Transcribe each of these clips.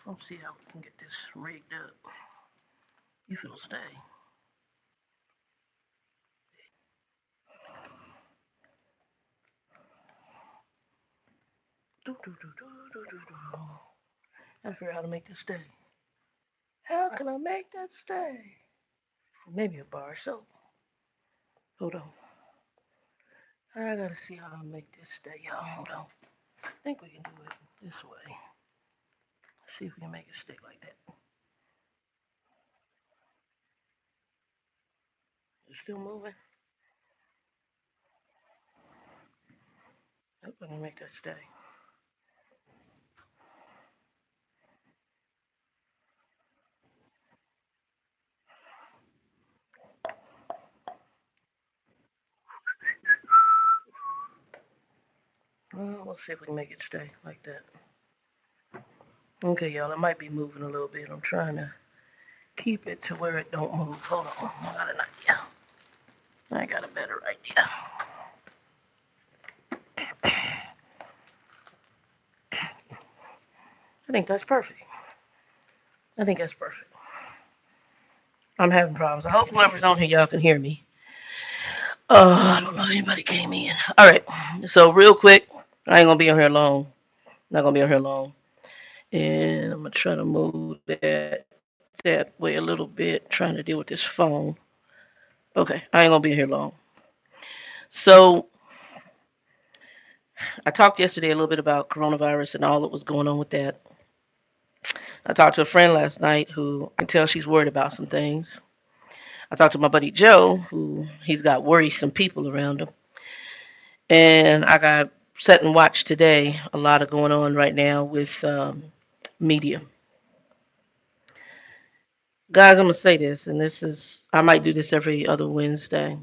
Let's see how we can get this rigged up. If it'll stay. Do, do, do, do, do, do, do. I gotta figure out how to make this stay. How can I make that stay? Maybe a bar of soap. Hold on. I gotta see how to make this stay, y'all. Hold on. I think we can do it this way. See if we can make it stick like that. It's still moving. Hope I can make that stay. Well, let's see if we can make it stay like that. Okay, y'all, it might be moving a little bit. I'm trying to keep it to where it don't move. Hold on. I got an idea. I got a better idea. I think that's perfect. I think that's perfect. I'm having problems. I hope whoever's on here, y'all can hear me. I don't know if anybody came in. All right. So real quick, I ain't gonna be on here long. Not gonna be on here long. And I'm gonna try to move that way a little bit. Trying to deal with this phone. Okay, I ain't gonna be here long. So I talked yesterday a little bit about coronavirus and all that was going on with that. I talked to a friend last night who can tell she's worried about some things. I talked to my buddy Joe, who he's got worrisome people around him. And I got set and watched today a lot of going on right now with media. Guys, I'm gonna say this, and this is I might do this every other Wednesday.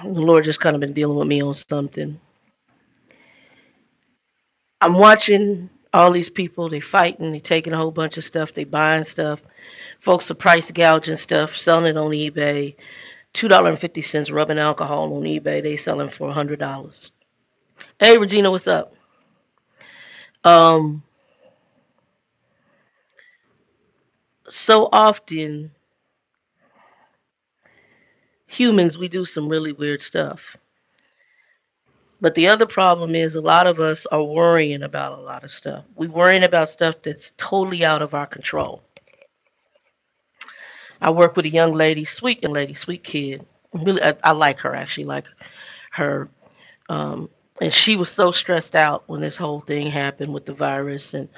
The Lord just kind of been dealing with me on something. I'm watching all these people. They fighting. They taking a whole bunch of stuff. They buying stuff. Folks are price gouging stuff, selling it on eBay. $2.50 rubbing alcohol on eBay. They selling for $100. Hey Regina, what's up? Um, so often humans we do some really weird stuff. But the other problem is a lot of us are worrying about a lot of stuff. We worrying about stuff that's totally out of our control. I work with a young lady, sweet young lady, sweet kid. Really, I like her actually, like her. And she was so stressed out when this whole thing happened with the virus, and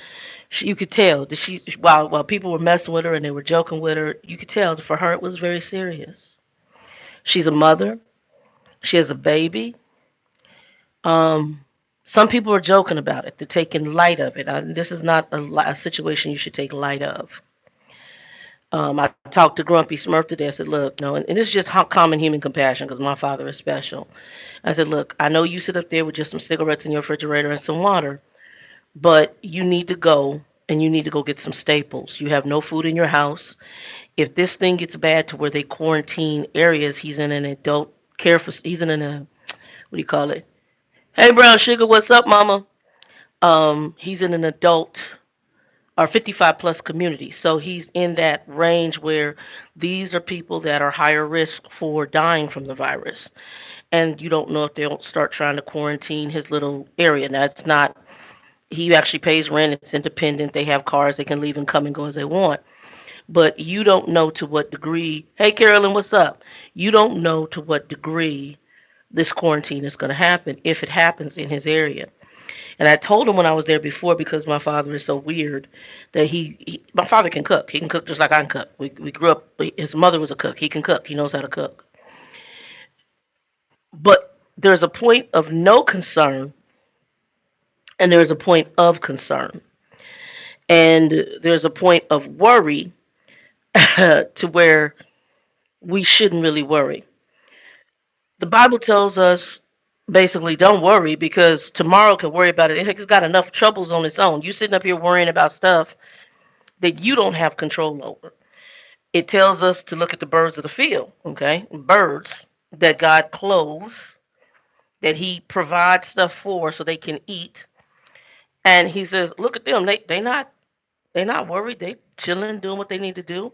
you could tell that she, while people were messing with her and they were joking with her, you could tell that for her it was very serious. She's a mother. She has a baby. Um, some people are joking about it. They're taking light of it. This is not a situation you should take light of. I talked to Grumpy Smurf today. I said, look, no, and it's just common human compassion because my father is special. I said, look, I know you sit up there with just some cigarettes in your refrigerator and some water, but you need to go and you need to go get some staples. You have no food in your house. If this thing gets bad to where they quarantine areas, he's in an adult care for, he's in a, what do you call it? Hey, Brown Sugar, what's up, mama? He's in an adult or 55 plus community. So he's in that range where these are people that are higher risk for dying from the virus. And you don't know if they'll start trying to quarantine his little area. Now, it's not, he actually pays rent, it's independent, they have cars, they can leave and come and go as they want. But you don't know to what degree, hey, Carolyn, what's up? You don't know to what degree this quarantine is going to happen if it happens in his area. And I told him when I was there before because my father is so weird that my father can cook. He can cook just like I can cook. We grew up. His mother was a cook. He can cook. He knows how to cook. But there's a point of no concern and there's a point of concern and there's a point of worry to where we shouldn't really worry. The Bible tells us basically don't worry because tomorrow can worry about it. It's got enough troubles on its own. You sitting up here worrying about stuff that you don't have control over. It tells us to look at the birds of the field, okay? Birds that God clothes, that He provides stuff for so they can eat. And he says, look at them. They not worried. They chilling, doing what they need to do.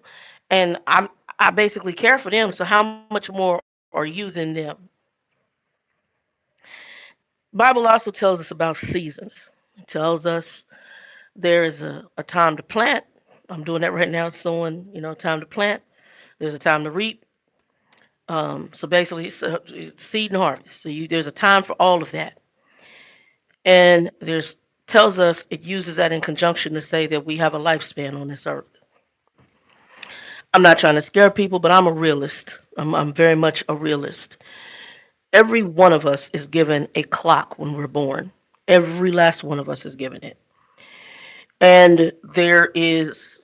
And I basically care for them. So how much more are you than them? Bible also tells us about seasons. It tells us there is a time to plant. I'm doing that right now, sowing, time to plant. There's a time to reap. So basically, it's seed and harvest. So there's a time for all of that. And there's tells us it uses that in conjunction to say that we have a lifespan on this earth. I'm not trying to scare people, but I'm a realist. I'm very much a realist. Every one of us is given a clock when we're born. Every last one of us is given it. And there is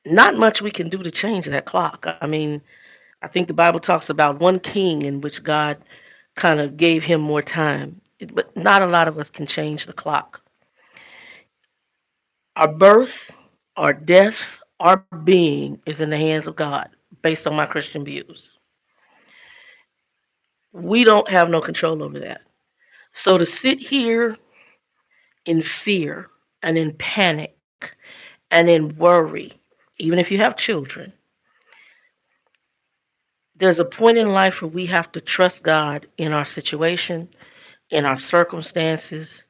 not much we can do to change that clock. I mean, I think the Bible talks about one king in which God kind of gave him more time. But not a lot of us can change the clock. Our birth, our death, our being is in the hands of God, based on my Christian views. We don't have no control over that. So to sit here in fear and in panic and in worry, even if you have children, there's a point in life where we have to trust God in our situation, in our circumstances,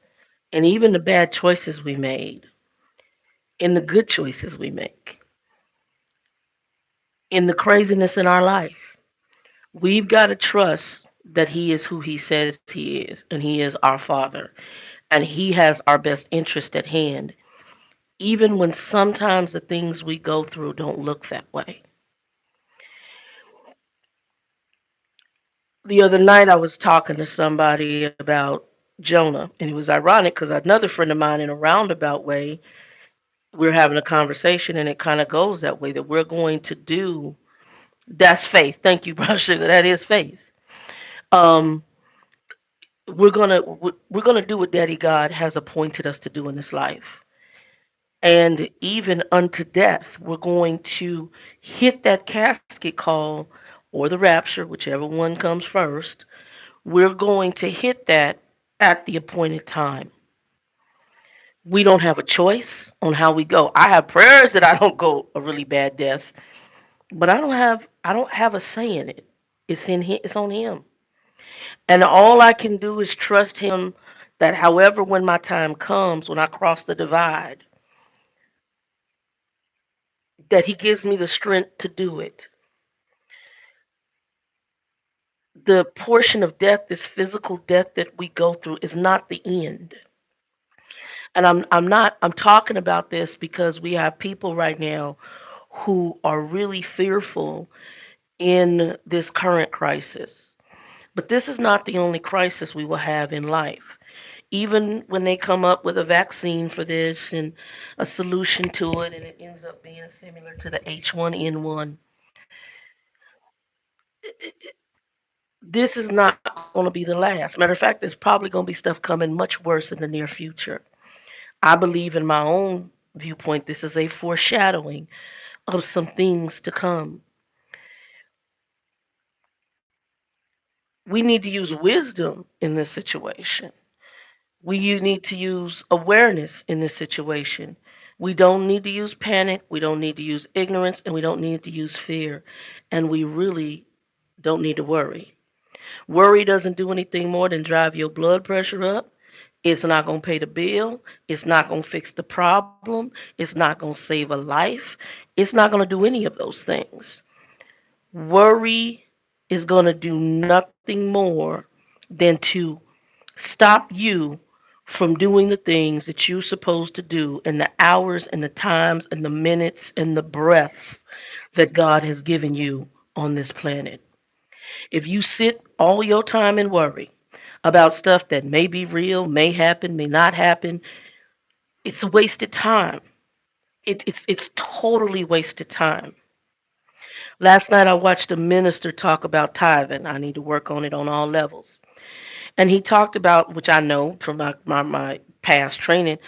and even the bad choices we made, in the good choices we make, in the craziness in our life. We've got to trust that He is who He says He is, and He is our Father, and He has our best interest at hand, even when sometimes the things we go through don't look that way. The other night, I was talking to somebody about Jonah, and it was ironic because another friend of mine, in a roundabout way, we're having a conversation, and it kind of goes that way that we're going to do. That's faith. Thank you, Brown Sugar. That is faith. Um, we're gonna do what Daddy God has appointed us to do in this life. And even unto death, we're going to hit that casket call or the rapture, whichever one comes first. We're going to hit that at the appointed time. We don't have a choice on how we go. I have prayers that I don't go a really bad death, but I don't have a say in it. It's on him. And all I can do is trust him that however when my time comes, when I cross the divide, that he gives me the strength to do it. The portion of death, this physical death that we go through, is not the end. And I'm talking about this because we have people right now who are really fearful in this current crisis. But this is not the only crisis we will have in life. Even when they come up with a vaccine for this and a solution to it, and it ends up being similar to the H1N1, this is not going to be the last. Matter of fact, there's probably going to be stuff coming much worse in the near future. I believe, in my own viewpoint, this is a foreshadowing of some things to come. We need to use wisdom in this situation. We need to use awareness in this situation. We don't need to use panic. We don't need to use ignorance. And we don't need to use fear. And we really don't need to worry. Worry doesn't do anything more than drive your blood pressure up. It's not going to pay the bill. It's not going to fix the problem. It's not going to save a life. It's not going to do any of those things. Worry is going to do nothing more than to stop you from doing the things that you're supposed to do in the hours and the times and the minutes and the breaths that God has given you on this planet. If you sit all your time and worry about stuff that may be real, may happen, may not happen, it's a wasted time. It's totally wasted time. Last night I watched a minister talk about tithing. I need to work on it on all levels. And he talked about, which I know from my past training,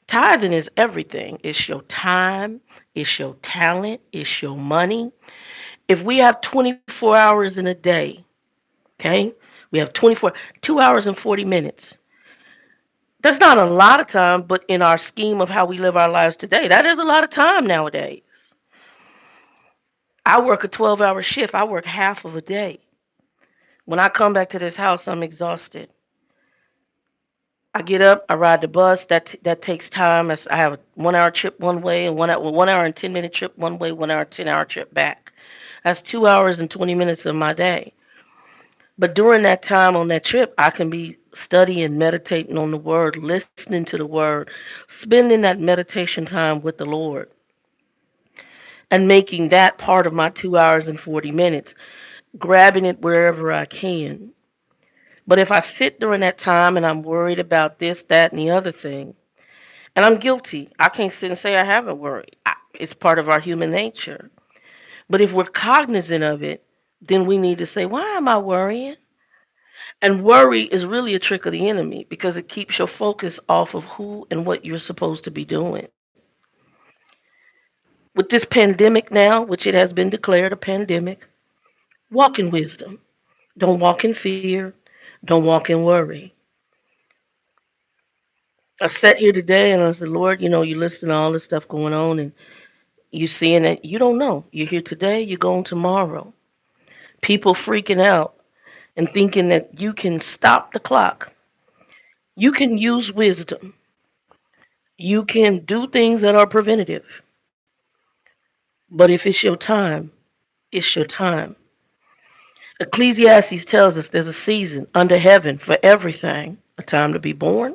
tithing is everything. It's your time, it's your talent, it's your money. If we have 24 hours in a day, okay, we have 24, 2 hours and 40 minutes. That's not a lot of time, but in our scheme of how we live our lives today, that is a lot of time nowadays. I work a 12-hour shift. I work half of a day. When I come back to this house, I'm exhausted. I get up, I ride the bus. That takes time. I have a 1 hour trip one way and 1 hour and 10 minute trip one way, 1 hour 10 hour trip back. That's 2 hours and 20 minutes of my day. But during that time on that trip, I can be studying, meditating on the word, listening to the word, spending that meditation time with the Lord, and making that part of my 2 hours and 40 minutes, grabbing it wherever I can. But if I sit during that time and I'm worried about this, that, and the other thing, and I'm guilty, I can't sit and say I haven't worried. It's part of our human nature. But if we're cognizant of it, then we need to say, why am I worrying? And worry is really a trick of the enemy because it keeps your focus off of who and what you're supposed to be doing. With this pandemic now, which it has been declared a pandemic, walk in wisdom. Don't walk in fear. Don't walk in worry. I sat here today and I said, Lord, you listen to all this stuff going on and you seeing that you don't know. You're here today, you're going tomorrow. People freaking out and thinking that you can stop the clock. You can use wisdom. You can do things that are preventative. But if it's your time, it's your time. Ecclesiastes tells us there's a season under heaven for everything, a time to be born,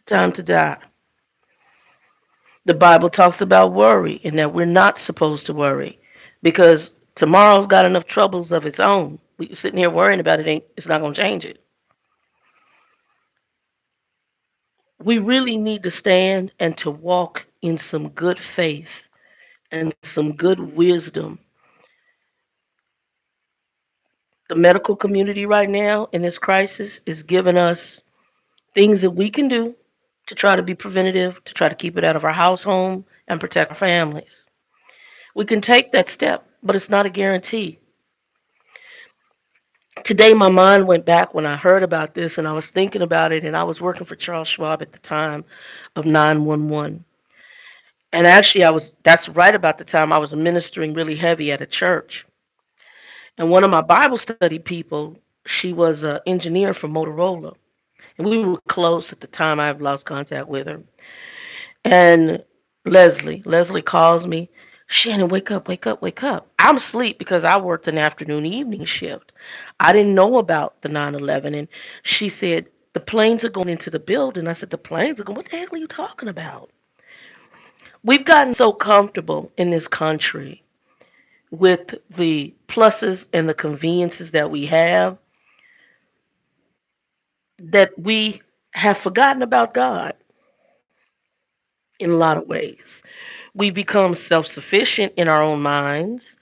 a time to die. The Bible talks about worry and that we're not supposed to worry because tomorrow's got enough troubles of its own. We sitting here worrying about it ain't it's not gonna change it. We really need to stand and to walk in some good faith and some good wisdom. The medical community right now in this crisis is giving us things that we can do to try to be preventative, to try to keep it out of our house home and protect our families. We can take that step, but it's not a guarantee. Today, my mind went back when I heard about this and I was thinking about it, and I was working for Charles Schwab at the time of 911. And actually, that's right about the time I was ministering really heavy at a church. And one of my Bible study people, she was an engineer for Motorola. And we were close at the time. I've lost contact with her. And Leslie calls me, Shannon, wake up, wake up, wake up. I'm asleep because I worked an afternoon evening shift. I didn't know about the 9/11. And she said, the planes are going into the building. I said, the planes are going, what the heck are you talking about? We've gotten so comfortable in this country with the pluses and the conveniences that we have that we have forgotten about God in a lot of ways. We've become self sufficient in our own minds.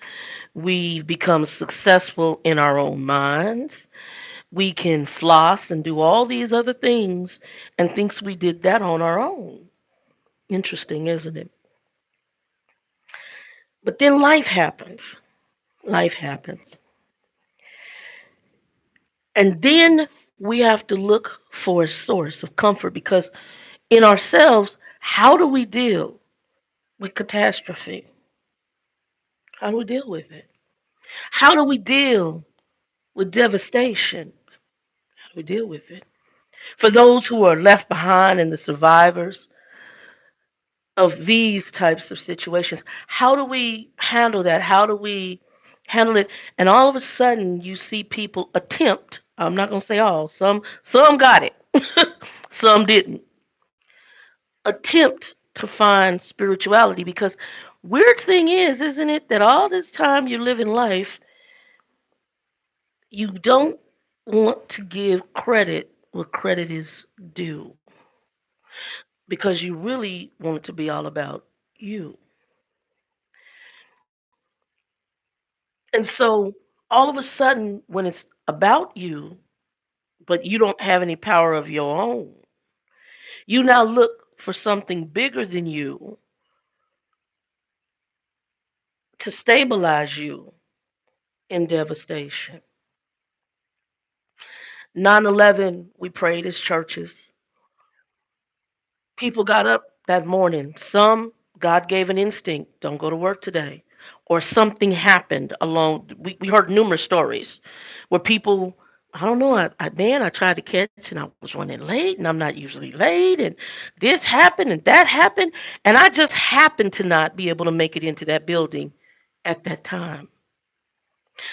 We've become successful in our own minds. We can floss and do all these other things and thinks we did that on our own. Interesting, isn't it? But then life happens. Life happens. And then we have to look for a source of comfort because in ourselves, how do we deal with catastrophe? How do we deal with it? How do we deal with devastation? How do we deal with it? For those who are left behind and the survivors of these types of situations, how do we handle that? How do we handle it? And all of a sudden, you see people attempt. I'm not going to say all. Some got it. Some didn't attempt to find spirituality because weird thing is, isn't it, that all this time you're living life, you don't want to give credit where credit is due because you really want it to be all about you. And so all of a sudden, when it's about you, but you don't have any power of your own, you now look for something bigger than you to stabilize you in devastation. 9/11, we prayed as churches. People got up that morning. Some, God gave an instinct, don't go to work today. Or something happened along. We heard numerous stories where people, I don't know, I tried to catch and I was running late and I'm not usually late and this happened and that happened. And I just happened to not be able to make it into that building at that time.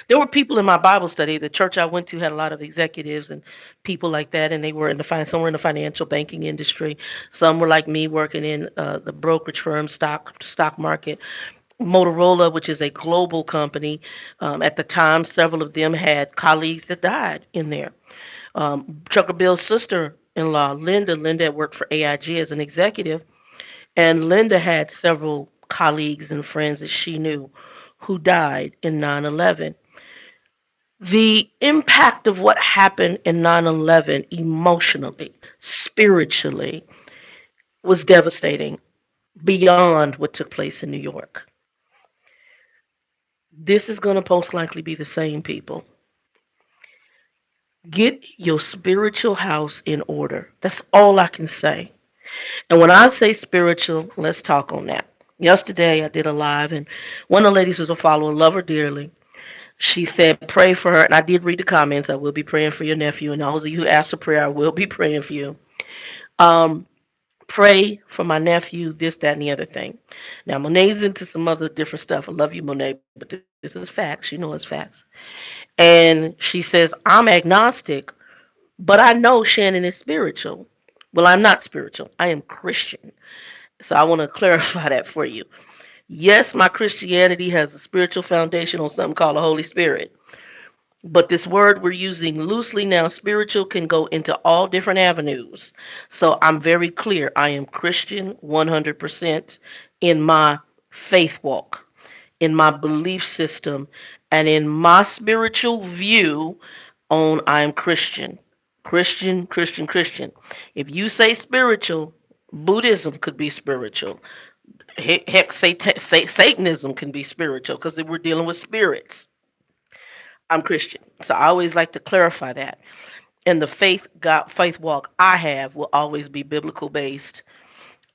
There were people in my Bible study. The church I went to had a lot of executives and people like that, and they were in the some were in the financial banking industry. Some were like me, working in the brokerage firm, stock market. Motorola, which is a global company, at the time, several of them had colleagues that died in there. Chucker Bill's sister-in-law, Linda had worked for AIG as an executive, and Linda had several colleagues and friends that she knew who died in 9/11. The impact of what happened in 9/11 emotionally, spiritually, was devastating beyond what took place in New York. This is going to most likely be the same people. Get your spiritual house in order. That's all I can say. And when I say spiritual, let's talk on that. Yesterday, I did a live, and one of the ladies was a follower, love her dearly. She said, pray for her. And I did read the comments. I will be praying for your nephew. And those of you who asked for prayer, I will be praying for you. Um, Pray for my nephew, this, that, and the other thing. Now, Monet's into some other different stuff. I love you, Monet, but this is facts. She knows it's facts. And she says, I'm agnostic, but I know Shannon is spiritual. Well, I'm not spiritual. I am Christian. So I want to clarify that for you. Yes, my Christianity has a spiritual foundation on something called the Holy Spirit. But this word we're using loosely now, spiritual, can go into all different avenues. So I'm very clear. I am Christian 100% in my faith walk, in my belief system, and in my spiritual view on I am Christian. Christian, Christian, Christian. If you say spiritual, Buddhism could be spiritual. Heck, Satanism can be spiritual because we're dealing with spirits. I'm Christian. So I always like to clarify that. And the faith walk I have will always be biblical based.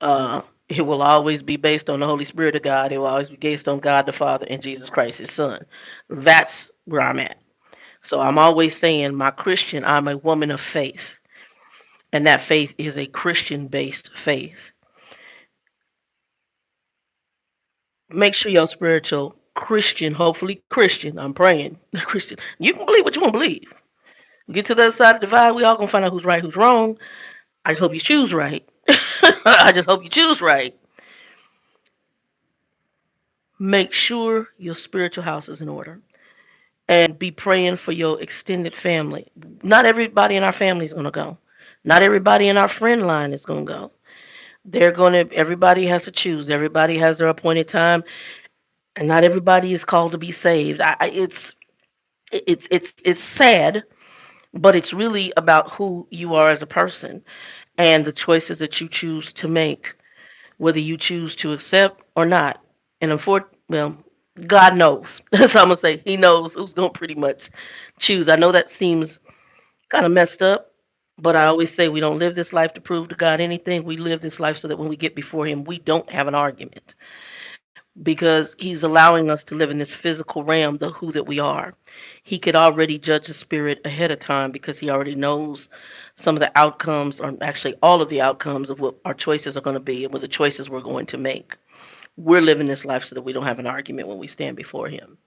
It will always be based on the Holy Spirit of God. It will always be based on God the Father and Jesus Christ, His Son. That's where I'm at. So I'm always saying, my Christian, I'm a woman of faith. And that faith is a Christian based faith. Make sure you're spiritual Christian, hopefully Christian. I'm praying. Christian. You can believe what you want to believe. We get to the other side of the divide, we all gonna find out who's right, who's wrong. I just hope you choose right. I just hope you choose right. Make sure your spiritual house is in order. And be praying for your extended family. Not everybody in our family is gonna go. Not everybody in our friend line is gonna go. Everybody has to choose. Everybody has their appointed time, and not everybody is called to be saved. It's sad, but it's really about who you are as a person and the choices that you choose to make, whether you choose to accept or not. And well, God knows. So I'm gonna say He knows who's gonna pretty much choose. I know that seems kind of messed up, but I always say we don't live this life to prove to God anything. We live this life so that when we get before Him, we don't have an argument because He's allowing us to live in this physical realm, the who that we are. He could already judge the spirit ahead of time because He already knows some of the outcomes, or actually all of the outcomes of what our choices are going to be and what the choices we're going to make. We're living this life so that we don't have an argument when we stand before Him.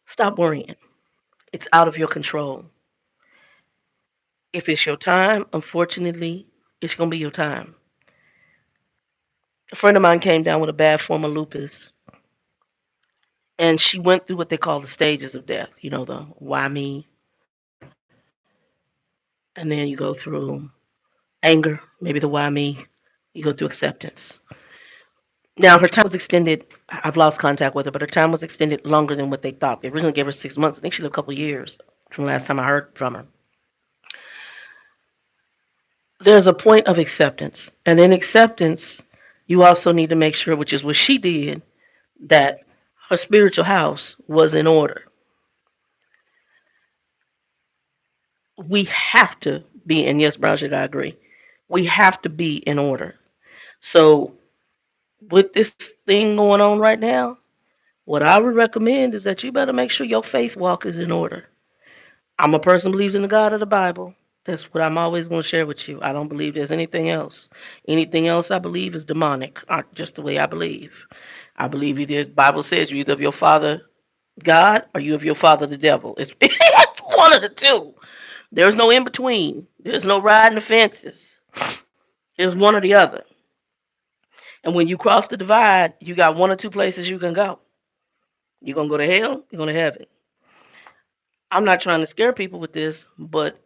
Stop worrying. It's out of your control. If it's your time, unfortunately, it's going to be your time. A friend of mine came down with a bad form of lupus, and she went through what they call the stages of death. You know, the why me, and then you go through anger, maybe the why me. You go through acceptance. Now, her time was extended. I've lost contact with her, but her time was extended longer than what they thought. They originally gave her 6 months. I think she lived a couple of years from the last time I heard from her. There's a point of acceptance. And in acceptance, you also need to make sure, which is what she did, that her spiritual house was in order. We have to be, and yes, Brown, I agree. We have to be in order. So with this thing going on right now, what I would recommend is that you better make sure your faith walk is in order. I'm a person who believes in the God of the Bible. That's what I'm always going to share with you. I don't believe there's anything else. Anything else I believe is demonic, just the way I believe. I believe either the Bible says you're either of your father God or you of your father the devil. It's, it's one of the two. There's no in between. There's no riding the fences. It's one or the other. And when you cross the divide, you got one or two places you can go. You're gonna go to hell, you're gonna heaven. I'm not trying to scare people with this, but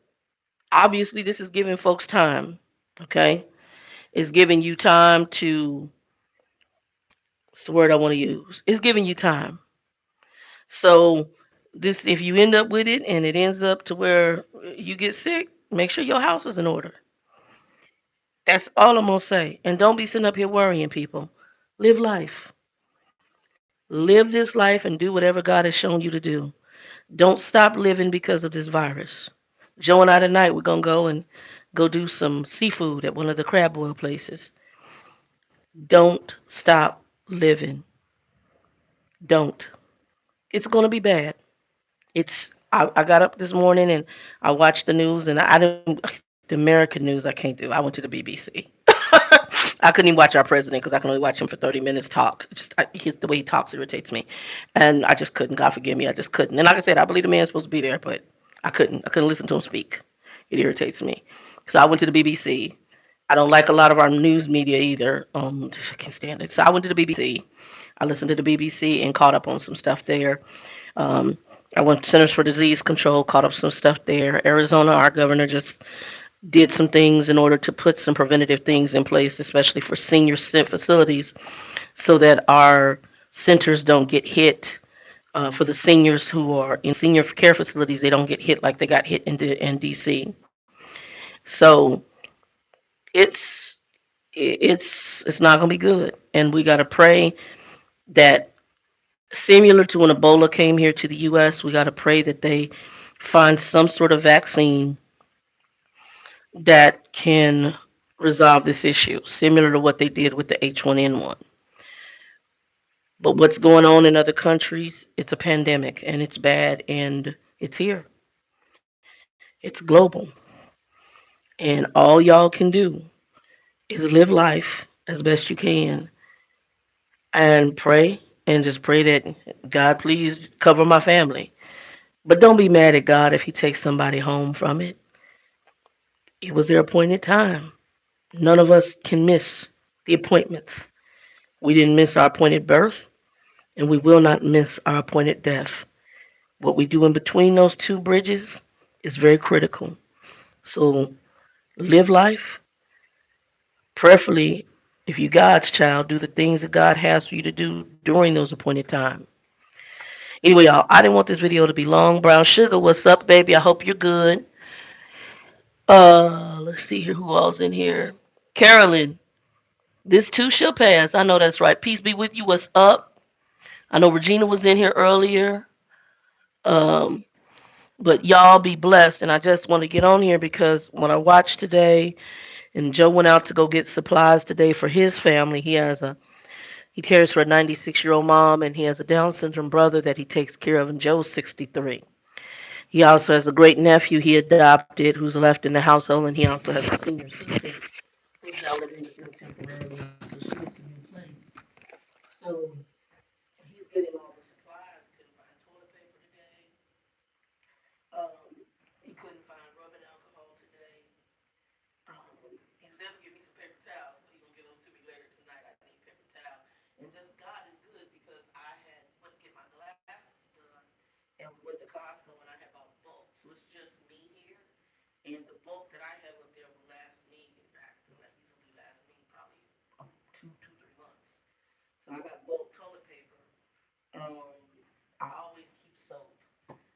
obviously this is giving folks time. Okay? It's giving you time to what's the word I want to use? It's giving you time. So this if you end up with it and it ends up to where you get sick, make sure your house is in order. That's all I'm gonna say. And don't be sitting up here worrying people. Live life. Live this life and do whatever God has shown you to do. Don't stop living because of this virus. Joe and I tonight we're gonna go and go do some seafood at one of the crab boil places. Don't stop living. Don't. It's gonna be bad. I got up this morning and I watched the news and I didn't the American news I can't do. I went to the BBC. I couldn't even watch our president because I can only watch him for 30 minutes talk. The way he talks irritates me, and I just couldn't. God forgive me, I just couldn't. And like I said, I believe the man's supposed to be there, but I couldn't. I couldn't listen to him speak. It irritates me. So I went to the BBC. I don't like a lot of our news media either. I can't stand it. So I went to the BBC. I listened to the BBC and caught up on some stuff there. Um, I went to Centers for Disease Control, caught up some stuff there. Arizona, our governor just did some things in order to put some preventative things in place, especially for senior facilities, so that our centers don't get hit. For the seniors who are in senior care facilities, they don't get hit like they got hit in DC. So it's it's not gonna be good, and we gotta pray that similar to when Ebola came here to the U.S., we gotta pray that they find some sort of vaccine that can resolve this issue, similar to what they did with the H1N1. But what's going on in other countries, it's a pandemic and it's bad and it's here. It's global. And all y'all can do is live life as best you can and pray and just pray that God please cover my family. But don't be mad at God if He takes somebody home from it. It was their appointed time. None of us can miss the appointments. We didn't miss our appointed birth, and we will not miss our appointed death. What we do in between those two bridges is very critical. So live life, prayerfully, if you're God's child, do the things that God has for you to do during those appointed times. Anyway, y'all, I didn't want this video to be long. Brown Sugar, what's up, baby? I hope you're good. Let's see here who all's in here. Carolyn, this too shall pass. I know that's right. Peace be with you. What's up? I know Regina was in here earlier. Um, but y'all be blessed. And I just want to get on here because when I watched today, and Joe went out to go get supplies today for his family. He cares for a 96-year-old mom, and he has a Down syndrome brother that he takes care of. And Joe's 63. He also has a great nephew he adopted who's left in the household, and he also has a senior sister who's now living with him temporarily until she gets a new place. So he's getting all the supplies. Couldn't find toilet paper today. He couldn't find rubbing alcohol today. He was able to give me some paper towels, so he's gonna get those to me later tonight. I need paper towel. And just God is good because I had went to get my glasses done, and we went to Costco and I had bought bulk, so it's just me here, and the bulk that I have up there will last me back. Will easily last me probably 2, 3 months. So I got bulk toilet paper. Um, I always keep soap.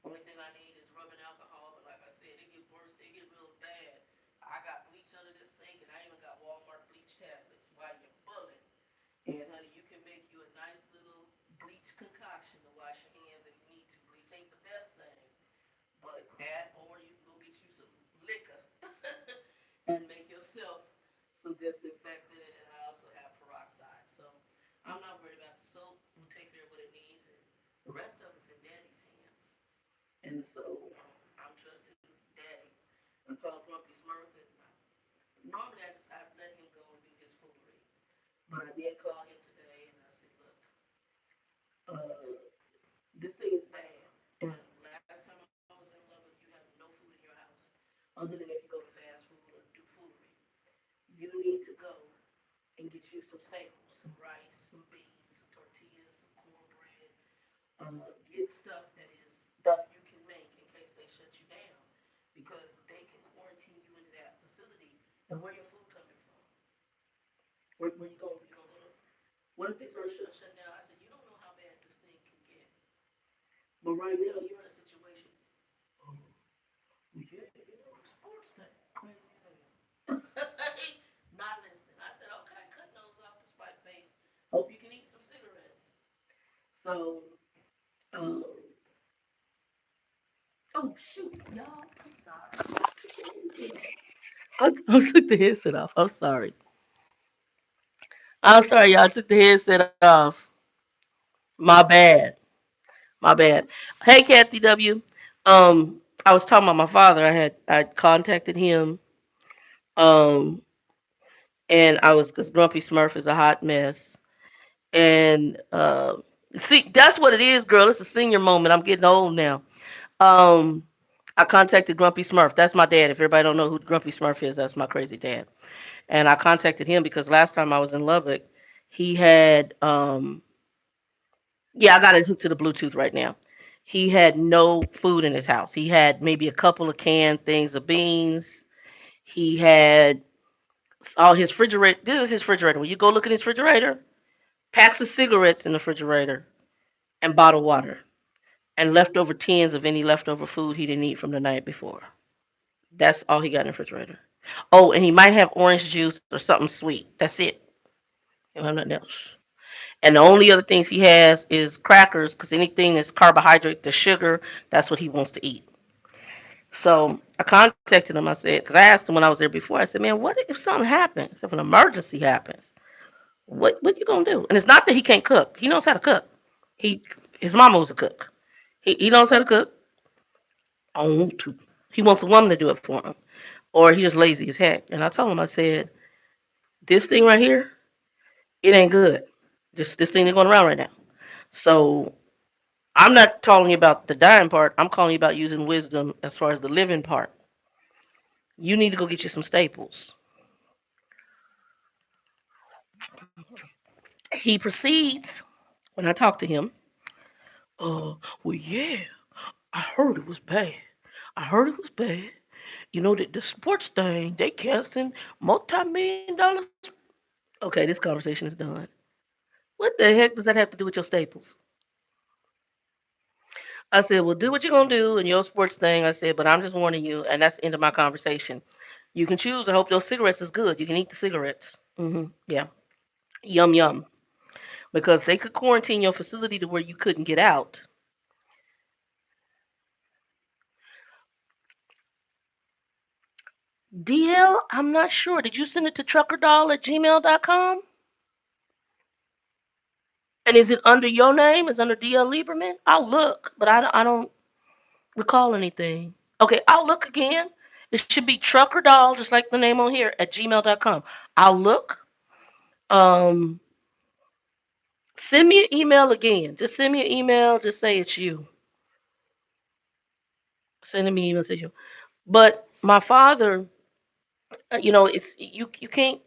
Only thing I need is rubbing alcohol, but like I said, it get worse. It get real bad. I got bleach under this sink, and I even got Walmart bleach tablets. While you're bullet, and honey, you can make you a nice little bleach concoction to wash your hands if you need to. Bleach ain't the best thing, but that, or you can go get you some liquor and make yourself some disinfectant. And I also I'm not worried about the soap. We'll take care of what it needs, and the rest of it's in Daddy's hands. And so I'm trusting Daddy. I called Grumpy Smurf, and normally I let him go and do his foolery, but I did call him today, and I said, look, this thing is bad. And last time I was in Lubbock, you have no food in your house, other than if you go to fast food or do foolery. You need to go and get you some staples, some rice, some beans, some tortillas, some cornbread. Get stuff that is stuff you can make in case they shut you down, because they can quarantine you into that facility. And where your food coming from? Where you going? You gonna go to? What if they start shutting down? I said, you don't know how bad this thing can get. But right now you're in a situation. Oh, well, yeah, you know, sports thing, crazy as hell. Not listening. I said, okay, cut nose off the spike face. Hope you can eat some cigarettes. So, um, oh shoot, y'all, I'm sorry. I took the headset off. I'm sorry. I'm sorry, y'all. I took the headset off. My bad. My bad. Hey, Kathy W. I was talking about my father. I contacted him. Um, and I was because Grumpy Smurf is a hot mess. And see, that's what it is, girl. It's a senior moment. I'm getting old now. Um, I contacted Grumpy Smurf. That's my dad. If everybody don't know who Grumpy Smurf is, that's my crazy dad. And I contacted him because last time I was in Lubbock, he had yeah, I got it hooked to the Bluetooth right now. He had no food in his house. He had maybe a couple of canned things of beans. He had all his refrigerator. This is his refrigerator. When you go look at his refrigerator, packs of cigarettes in the refrigerator and bottled water and leftover tins of any leftover food he didn't eat from the night before. That's all he got in the refrigerator. Oh, and he might have orange juice or something sweet. That's it. He don't have nothing else. And the only other things he has is crackers, because anything that's carbohydrate, the sugar, that's what he wants to eat. So I contacted him. I said, because I asked him when I was there before, I said, man, what if something happens? If an emergency happens, what you gonna do? And it's not that he can't cook. He knows how to cook. He his mama was a cook. He knows how to cook. I want to. He wants a woman to do it for him, or he just lazy as heck. And I told him, I said, this thing right here, it ain't good. This thing that's going around right now. So I'm not calling you about the dying part. I'm calling you about using wisdom as far as the living part. You need to go get you some staples. He proceeds when I talk to him. Well, yeah, I heard it was bad. I heard it was bad. You know that the sports thing they canceling multi-million dollars. Okay, this conversation is done. What the heck does that have to do with your staples? I said, well, do what you're gonna do in your sports thing. I said, but I'm just warning you, and that's the end of my conversation. You can choose. I hope those cigarettes is good. You can eat the cigarettes. Yeah, yum yum. Because they could quarantine your facility to where you couldn't get out. DL, I'm not sure. Did you send it to truckerdoll at gmail.com? And is it under your name? Is it under DL Lieberman? I'll look, but I don't recall anything. Okay, I'll look again. It should be truckerdoll, just like the name on here, at gmail.com. I'll look. Um, Send me an email again. Just send me an email. Just say it's you. Send me an email. Say you. But my father, it's you can't.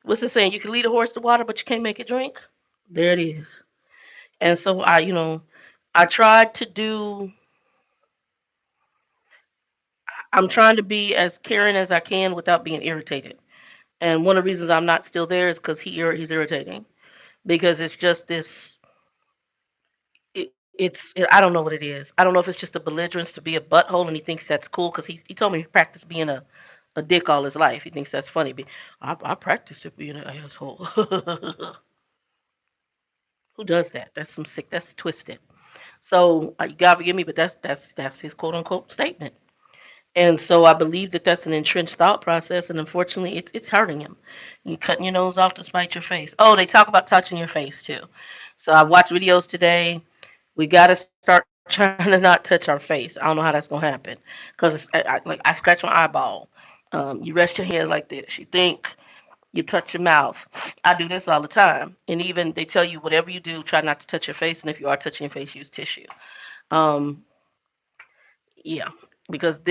What's it saying? You can lead a horse to water, but you can't make it drink. There it is. And so I tried to do. I'm trying to be as caring as I can without being irritated. And one of the reasons I'm not still there is because he's irritating. Because it's just this. I don't know what it is. I don't know if it's just a belligerence to be a butthole, and he thinks that's cool because he told me he practiced being a dick all his life. He thinks that's funny. I practiced it being an asshole. Who does that? That's some sick. That's twisted. So you gotta forgive me, but that's his quote unquote statement. And so I believe that that's an entrenched thought process, and unfortunately, it's hurting him. You cutting your nose off to spite your face. Oh, they talk about touching your face too. So I've watched videos today. We got to start trying to not touch our face. I don't know how that's gonna happen, because like I scratch my eyeball. You rest your hands like this. You think. You touch your mouth. I do this all the time. And even they tell you whatever you do, try not to touch your face. And if you are touching your face, use tissue. Um, yeah, because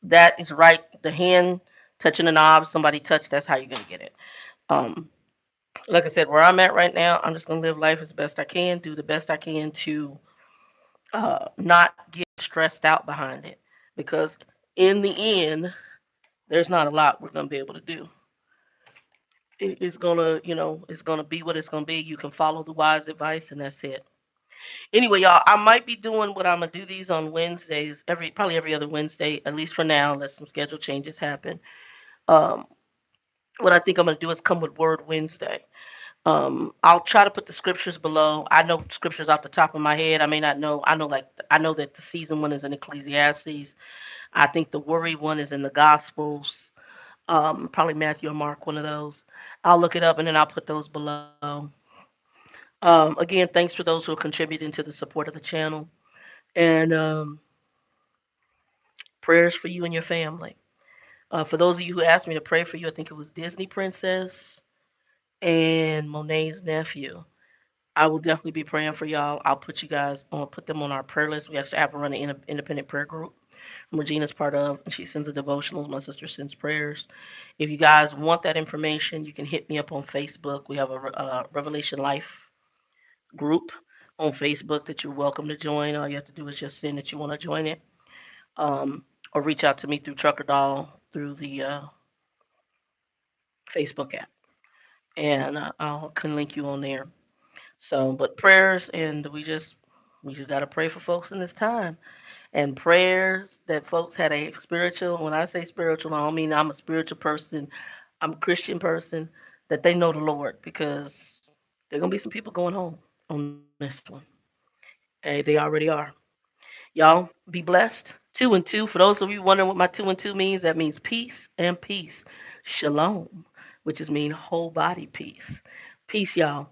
that is right. The hand touching the knob, somebody touched. That's how you're gonna get it. Um, like I said, where I'm at right now, I'm just gonna live life as best I can, do the best I can to not get stressed out behind it. Because in the end, there's not a lot we're gonna be able to do. It's gonna, it's gonna be what it's gonna be. You can follow the wise advice, and that's it. Anyway, y'all, I might be doing what I'm gonna do these on Wednesdays, probably every other Wednesday, at least for now, unless some schedule changes happen. Um, what I think I'm gonna do is come with Word Wednesday. I'll try to put the scriptures below. I know scriptures off the top of my head. I may not know. I know that the season one is in Ecclesiastes. I think the worry one is in the Gospels. Probably Matthew or Mark, one of those. I'll look it up and then I'll put those below. Again, thanks for those who are contributing to the support of the channel, and prayers for you and your family. For those of you who asked me to pray for you, I think it was Disney Princess and Monet's nephew. I will definitely be praying for y'all. I'll put you guys on, put them on our prayer list. We actually have to run an independent prayer group. Regina's part of, and she sends the devotionals. My sister sends prayers. If you guys want that information, you can hit me up on Facebook. We have a Revelation Life group on Facebook that you're welcome to join. All you have to do is just send that you want to join it, um, or reach out to me through Trucker Doll through the Facebook app, and I can link you on there. So, but prayers, and we just gotta pray for folks in this time, and prayers that folks had a spiritual. When I say spiritual, I don't mean I'm a spiritual person. I'm a Christian person. That they know the Lord, because there gonna be some people going home on this one. Hey, they already are. Y'all be blessed. Two and two. For those of you wondering what my two and two means, that means peace and peace. Shalom, which is mean whole body peace. Peace, y'all.